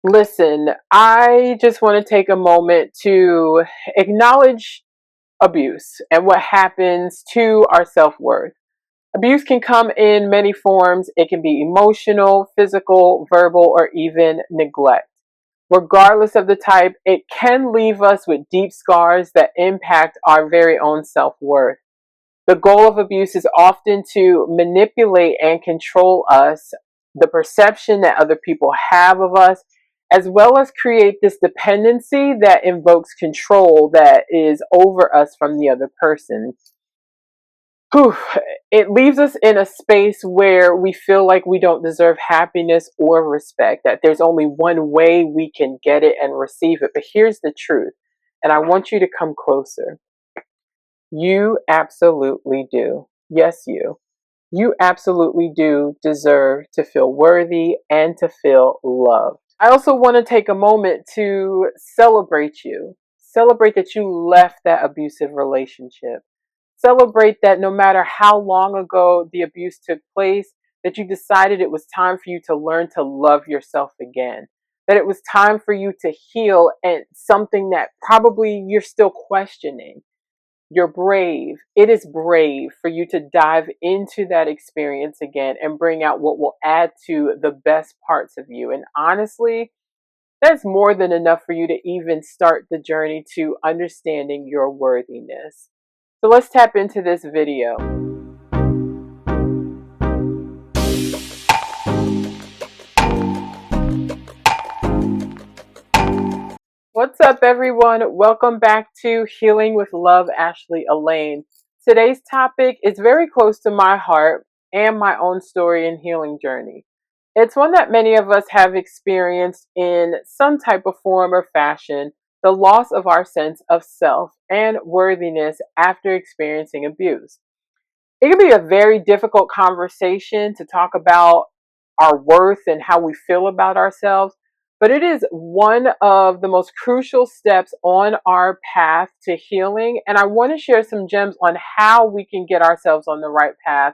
Listen, I just want to take a moment to acknowledge abuse and what happens to our self worth. Abuse can come in many forms. It can be emotional, physical, verbal, or even neglect. Regardless of the type, it can leave us with deep scars that impact our very own self worth. The goal of abuse is often to manipulate and control us, the perception that other people have of us, as well as create this dependency that invokes control that is over us from the other person. Whew. It leaves us in a space where we feel like we don't deserve happiness or respect, that there's only one way we can get it and receive it. But here's the truth, and I want you to come closer. You absolutely do. Yes, you. You absolutely do deserve to feel worthy and to feel loved. I also want to take a moment to celebrate you. Celebrate that you left that abusive relationship. Celebrate that no matter how long ago the abuse took place, that you decided it was time for you to learn to love yourself again. That it was time for you to heal and something that probably you're still questioning. You're brave. It is brave for you to dive into that experience again and bring out what will add to the best parts of you. And honestly, that's more than enough for you to even start the journey to understanding your worthiness. So let's tap into this video. What's up, everyone? Welcome back to Healing with Love, Ashleie, Elaine. Today's topic is very close to my heart and my own story and healing journey. It's one that many of us have experienced in some type of form or fashion, the loss of our sense of self and worthiness after experiencing abuse. It can be a very difficult conversation to talk about our worth and how we feel about ourselves, but it is one of the most crucial steps on our path to healing. And I want to share some gems on how we can get ourselves on the right path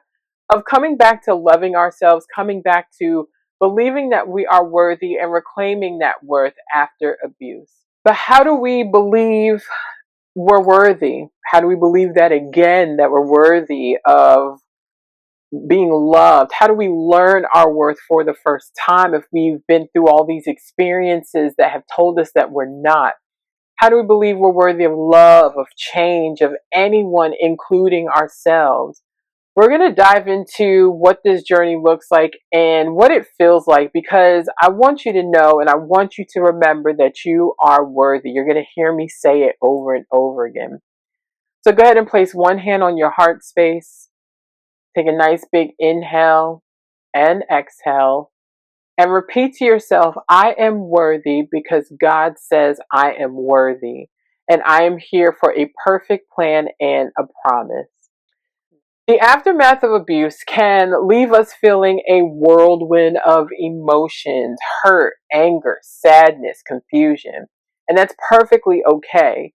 of coming back to loving ourselves, coming back to believing that we are worthy and reclaiming that worth after abuse. But how do we believe we're worthy? How do we believe that again, that we're worthy of being loved? How do we learn our worth for the first time if we've been through all these experiences that have told us that we're not? How do we believe we're worthy of love, of change, of anyone, including ourselves? We're going to dive into what this journey looks like and what it feels like, because I want you to know and I want you to remember that you are worthy. You're going to hear me say it over and over again. So go ahead and place one hand on your heart space. Take a nice big inhale and exhale and repeat to yourself, I am worthy because God says I am worthy, and I am here for a perfect plan and a promise. The aftermath of abuse can leave us feeling a whirlwind of emotions, hurt, anger, sadness, confusion, and that's perfectly okay.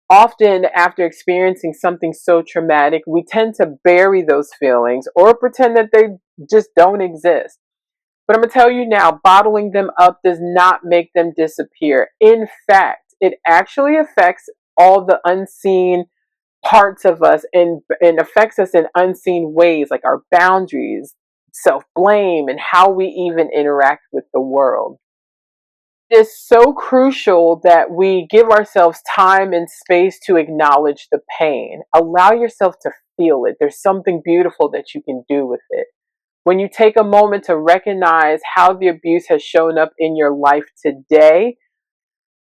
Often, after experiencing something so traumatic, we tend to bury those feelings or pretend that they just don't exist. But I'm going to tell you now, bottling them up does not make them disappear. In fact, it actually affects all the unseen parts of us and affects us in unseen ways, like our boundaries, self-blame, and how we even interact with the world. It's so crucial that we give ourselves time and space to acknowledge the pain. Allow yourself to feel it. There's something beautiful that you can do with it. When you take a moment to recognize how the abuse has shown up in your life today,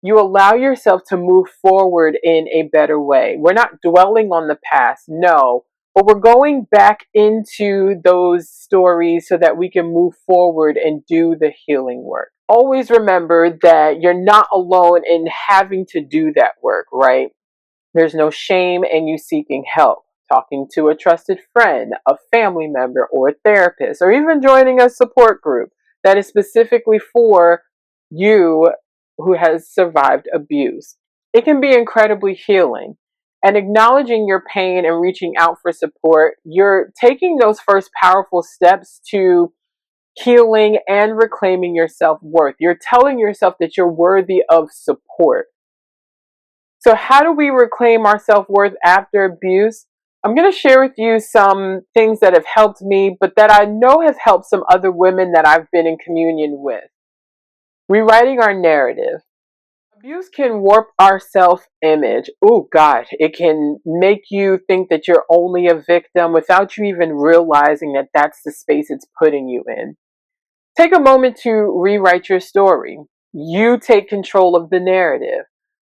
you allow yourself to move forward in a better way. We're not dwelling on the past, no, but we're going back into those stories so that we can move forward and do the healing work. Always remember that you're not alone in having to do that work, right? There's no shame in you seeking help, talking to a trusted friend, a family member, or a therapist, or even joining a support group that is specifically for you who has survived abuse. It can be incredibly healing. And acknowledging your pain and reaching out for support, you're taking those first powerful steps to healing, and reclaiming your self-worth. You're telling yourself that you're worthy of support. So how do we reclaim our self-worth after abuse? I'm going to share with you some things that have helped me, but that I know have helped some other women that I've been in communion with. Rewriting our narrative. Abuse can warp our self-image. Oh God, it can make you think that you're only a victim without you even realizing that that's the space it's putting you in. Take a moment to rewrite your story. You take control of the narrative.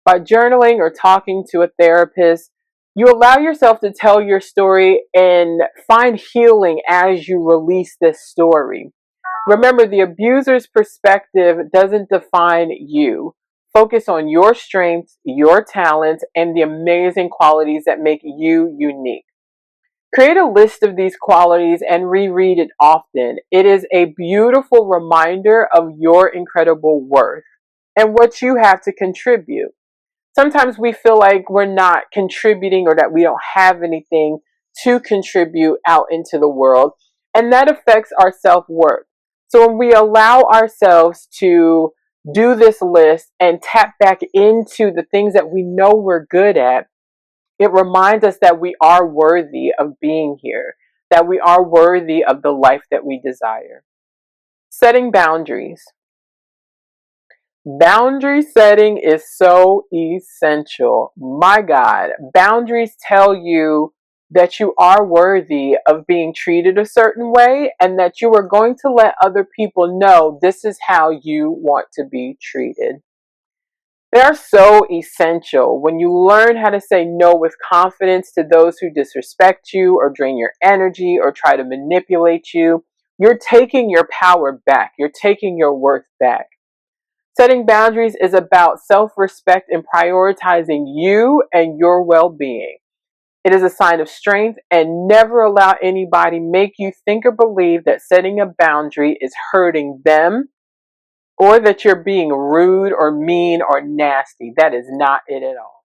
By journaling or talking to a therapist, you allow yourself to tell your story and find healing as you release this story. Remember, the abuser's perspective doesn't define you. Focus on your strengths, your talents, and the amazing qualities that make you unique. Create a list of these qualities and reread it often. It is a beautiful reminder of your incredible worth and what you have to contribute. Sometimes we feel like we're not contributing or that we don't have anything to contribute out into the world, and that affects our self-worth. So when we allow ourselves to do this list and tap back into the things that we know we're good at, it reminds us that we are worthy of being here, that we are worthy of the life that we desire. Setting boundaries. Boundary setting is so essential. My God, boundaries tell you that you are worthy of being treated a certain way and that you are going to let other people know this is how you want to be treated. They are so essential. When you learn how to say no with confidence to those who disrespect you or drain your energy or try to manipulate you, you're taking your power back. You're taking your worth back. Setting boundaries is about self-respect and prioritizing you and your well-being. It is a sign of strength, and never allow anybody make you think or believe that setting a boundary is hurting them or that you're being rude or mean or nasty. That is not it at all.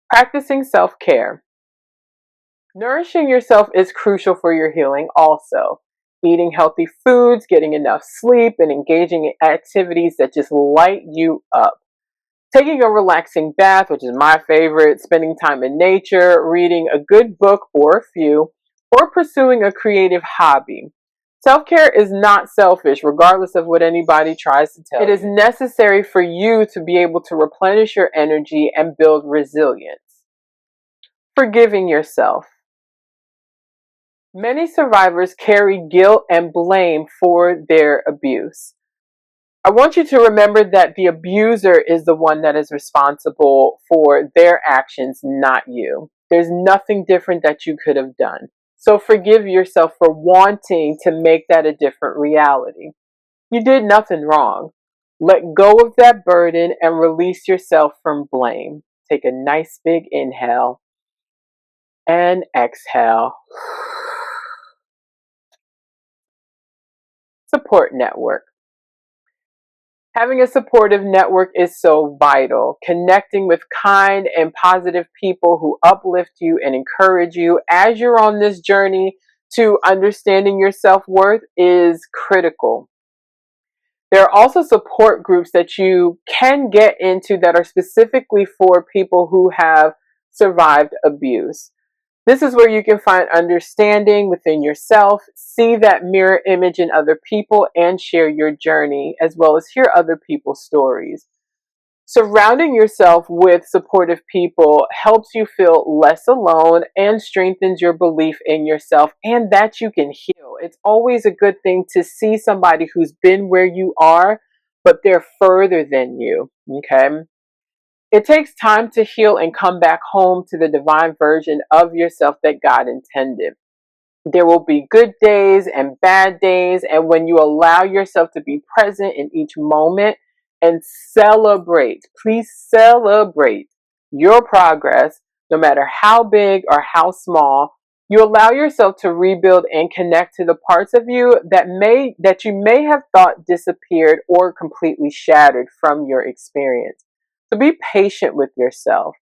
Practicing self-care. Nourishing yourself is crucial for your healing also. Eating healthy foods, getting enough sleep, and engaging in activities that just light you up. Taking a relaxing bath, which is my favorite, spending time in nature, reading a good book or a few, or pursuing a creative hobby. Self-care is not selfish, regardless of what anybody tries to tell you. It is necessary for you to be able to replenish your energy and build resilience. Forgiving yourself. Many survivors carry guilt and blame for their abuse. I want you to remember that the abuser is the one that is responsible for their actions, not you. There's nothing different that you could have done. So forgive yourself for wanting to make that a different reality. You did nothing wrong. Let go of that burden and release yourself from blame. Take a nice big inhale and exhale. Support network. Having a supportive network is so vital. Connecting with kind and positive people who uplift you and encourage you as you're on this journey to understanding your self-worth is critical. There are also support groups that you can get into that are specifically for people who have survived abuse. This is where you can find understanding within yourself, see that mirror image in other people, and share your journey, as well as hear other people's stories. Surrounding yourself with supportive people helps you feel less alone and strengthens your belief in yourself and that you can heal. It's always a good thing to see somebody who's been where you are, but they're further than you, okay? It takes time to heal and come back home to the divine version of yourself that God intended. There will be good days and bad days, and when you allow yourself to be present in each moment and celebrate, please celebrate your progress, no matter how big or how small, you allow yourself to rebuild and connect to the parts of you that you may have thought disappeared or completely shattered from your experience. So be patient with yourself.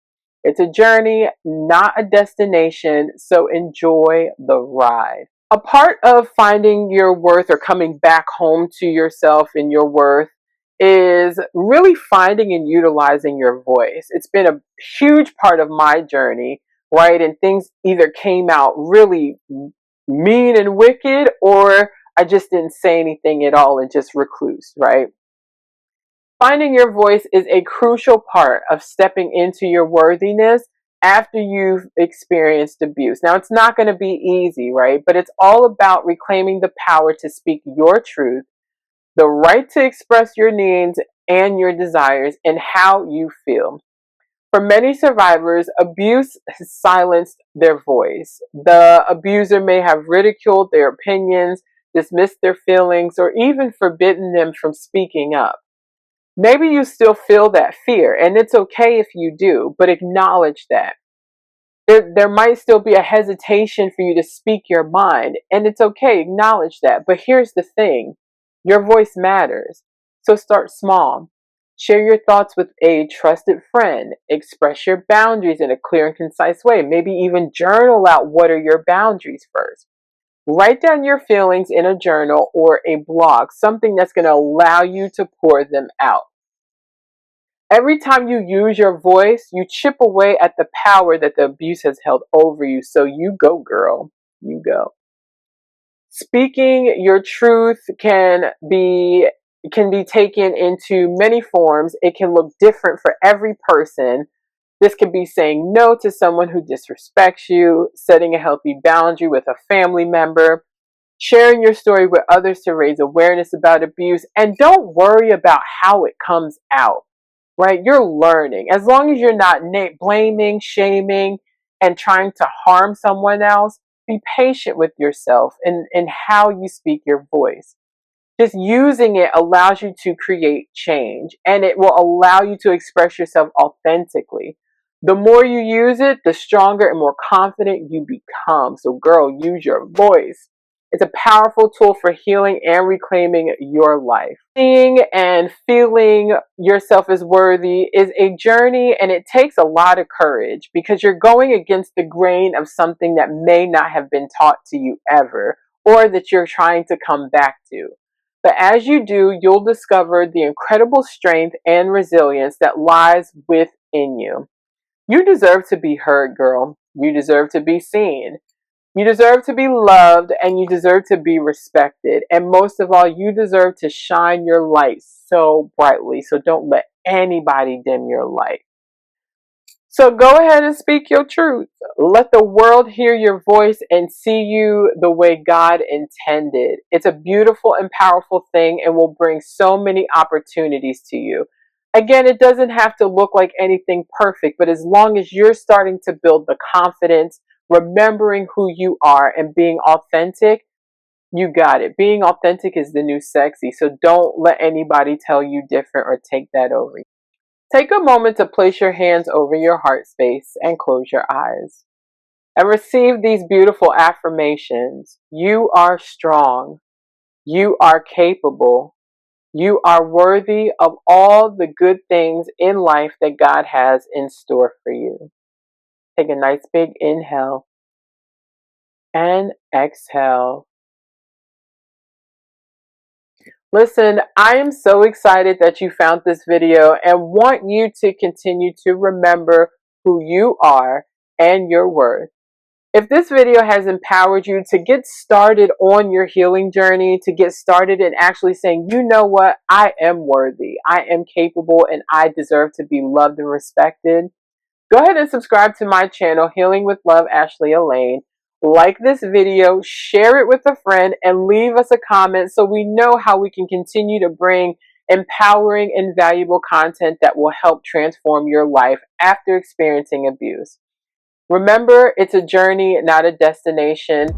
It's a journey, not a destination, so enjoy the ride. A part of finding your worth or coming back home to yourself and your worth is really finding and utilizing your voice. It's been a huge part of my journey, right? And things either came out really mean and wicked, or I just didn't say anything at all and just recluse, right? Finding your voice is a crucial part of stepping into your worthiness after you've experienced abuse. Now, it's not going to be easy, right? But it's all about reclaiming the power to speak your truth, the right to express your needs and your desires, and how you feel. For many survivors, abuse has silenced their voice. The abuser may have ridiculed their opinions, dismissed their feelings, or even forbidden them from speaking up. Maybe you still feel that fear, and it's okay if you do, but acknowledge that. There might still be a hesitation for you to speak your mind, and it's okay, acknowledge that. But here's the thing, your voice matters. So start small. Share your thoughts with a trusted friend. Express your boundaries in a clear and concise way. Maybe even journal out what are your boundaries first. Write down your feelings in a journal or a blog, something that's going to allow you to pour them out. Every time you use your voice, you chip away at the power that the abuse has held over you. So you go, girl. You go. Speaking your truth can be taken into many forms. It can look different for every person. This could be saying no to someone who disrespects you, setting a healthy boundary with a family member, sharing your story with others to raise awareness about abuse, and don't worry about how it comes out, right? You're learning. As long as you're not blaming, shaming, and trying to harm someone else, be patient with yourself and how you speak your voice. Just using it allows you to create change, and it will allow you to express yourself authentically. The more you use it, the stronger and more confident you become. So, girl, use your voice. It's a powerful tool for healing and reclaiming your life. Seeing and feeling yourself as worthy is a journey, and it takes a lot of courage because you're going against the grain of something that may not have been taught to you ever, or that you're trying to come back to. But as you do, you'll discover the incredible strength and resilience that lies within you. You deserve to be heard, girl. You deserve to be seen. You deserve to be loved, and you deserve to be respected. And most of all, you deserve to shine your light so brightly. So don't let anybody dim your light. So go ahead and speak your truth. Let the world hear your voice and see you the way God intended. It's a beautiful and powerful thing and will bring so many opportunities to you. Again, it doesn't have to look like anything perfect, but as long as you're starting to build the confidence, remembering who you are and being authentic, you got it. Being authentic is the new sexy. So don't let anybody tell you different or take that over. Take a moment to place your hands over your heart space and close your eyes. And receive these beautiful affirmations. You are strong. You are capable. You are worthy of all the good things in life that God has in store for you. Take a nice big inhale and exhale. Listen, I am so excited that you found this video and want you to continue to remember who you are and your worth. If this video has empowered you to get started on your healing journey, to get started in actually saying, you know what, I am worthy, I am capable, and I deserve to be loved and respected, go ahead and subscribe to my channel, Healing with Love, Ashleie Elaine. Like this video, share it with a friend, and leave us a comment so we know how we can continue to bring empowering and valuable content that will help transform your life after experiencing abuse. Remember, it's a journey, not a destination.